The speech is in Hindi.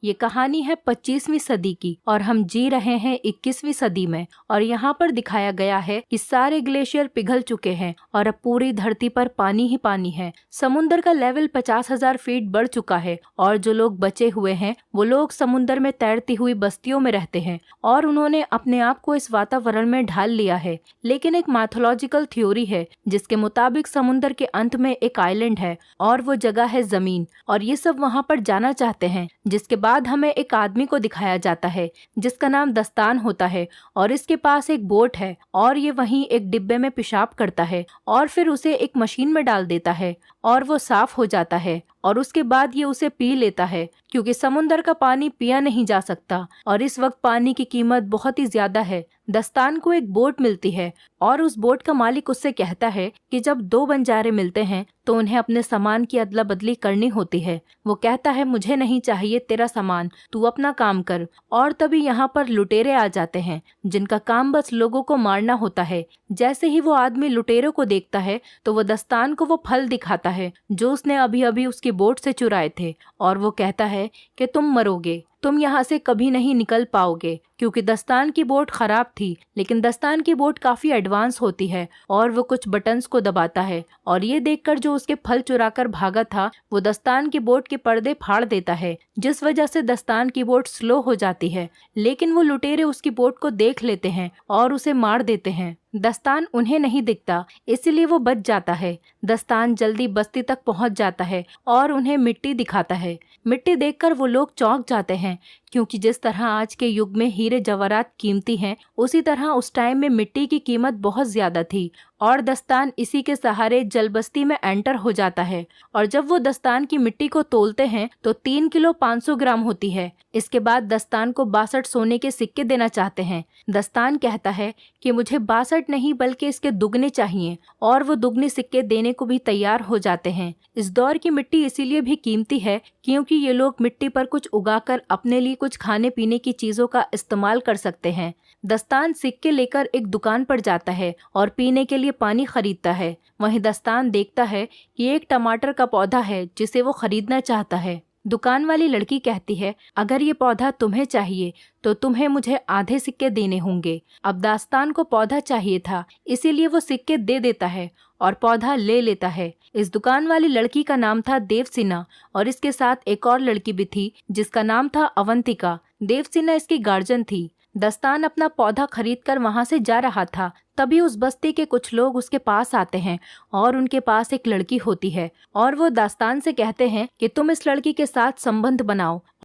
ये कहानी है 25वीं सदी की और हम जी रहे हैं 21वीं सदी में। और यहाँ पर दिखाया गया है कि सारे ग्लेशियर पिघल चुके हैं और अब पूरी धरती पर पानी ही पानी है। समुद्र का लेवल 50,000 फीट बढ़ चुका है और जो लोग बचे हुए हैं वो लोग समुद्र में तैरती हुई बस्तियों में रहते हैं और उन्होंने अपने आप को इस वातावरण में ढाल लिया है। लेकिन एक मैथोलॉजिकल थ्योरी है जिसके मुताबिक समुद्र के अंत में एक आइलैंड है और वो जगह है जमीन, और ये सब वहाँ पर जाना चाहते हैं। जिसके बाद हमें एक आदमी को दिखाया जाता है जिसका नाम दस्तान होता है और इसके पास एक बोट है और ये वहीं एक डिब्बे में पेशाब करता है और फिर उसे एक मशीन में डाल देता है और वो साफ हो जाता है और उसके बाद ये उसे पी लेता है क्योंकि समुद्र का पानी पिया नहीं जा सकता और इस वक्त पानी की कीमत बहुत ही ज्यादा है। दस्तान को एक बोट मिलती है और उस बोट का मालिक उससे कहता है कि जब दो बंजारे मिलते हैं तो उन्हें अपने सामान की अदला बदली करनी होती है। वो कहता है मुझे नहीं चाहिए तेरा सामान, तू अपना काम कर। और तभी यहाँ पर लुटेरे आ जाते हैं जिनका काम बस लोगों को मारना होता है। जैसे ही वो आदमी लुटेरों को देखता है तो वो दस्तान को वो फल दिखाता है जो उसने अभी अभी उसकी बोट से चुराए थे और वो कहता है कि तुम मरोगे, तुम यहाँ से कभी नहीं निकल पाओगे। क्योंकि दस्तान की बोट खराब थी लेकिन दस्तान की बोट काफी एडवांस होती है और वो कुछ बटन्स को दबाता है और ये देखकर जो उसके फल चुराकर भागा था वो दस्तान की बोट के पर्दे फाड़ देता है, जिस वजह से दस्तान की बोट स्लो हो जाती है। लेकिन वो लुटेरे उसकी बोट को देख लेते हैं और उसे मार देते हैं। दस्तान उन्हें नहीं दिखता इसलिए वो बच जाता है। दस्तान जल्दी बस्ती तक पहुंच जाता है और उन्हें मिट्टी दिखाता है। मिट्टी देखकर वो लोग चौंक जाते हैं क्योंकि जिस तरह आज के युग में हीरे जवाहरात कीमती हैं उसी तरह उस टाइम में मिट्टी की कीमत बहुत ज्यादा थी। और दस्तान इसी के सहारे जलबस्ती में एंटर हो जाता है और जब वो दस्तान की मिट्टी को तोलते हैं तो 3 किलो 500 ग्राम होती है। इसके बाद दस्तान को 62 सोने के सिक्के देना चाहते हैं। दस्तान कहता है कि मुझे 62 नहीं बल्कि इसके दुगने चाहिए और वो दुगने सिक्के देने को भी तैयार हो जाते हैं। इस दौर की मिट्टी इसीलिए भी कीमती है क्योंकि ये लोग मिट्टी पर कुछ उगाकर अपने लिए कुछ खाने पीने की चीजों का इस्तेमाल कर सकते हैं। दस्तान सिक्के लेकर एक दुकान पर जाता है और पीने के लिए पानी खरीदता है। वहीं दस्तान देखता है कि एक टमाटर का पौधा है जिसे वो खरीदना चाहता है। दुकान वाली लड़की कहती है अगर ये पौधा तुम्हें चाहिए तो तुम्हें मुझे आधे सिक्के देने होंगे। अब दस्तान को पौधा चाहिए था इसीलिए वो सिक्के दे देता है और पौधा ले लेता है। इस दुकान वाली लड़की का नाम था देवसेना और इसके साथ एक और लड़की भी थी जिसका नाम था अवंतिका। देवसेना इसकी गार्जियन थी। दस्तान अपना पौधा खरीदकर वहां से जा रहा था तभी उस बस्ती के कुछ लोग उसके पास आते हैं और उनके पास एक लड़की होती है और वो दस्तान से कहते हैं कि तुम इस लड़की के साथ संबंध बनाओ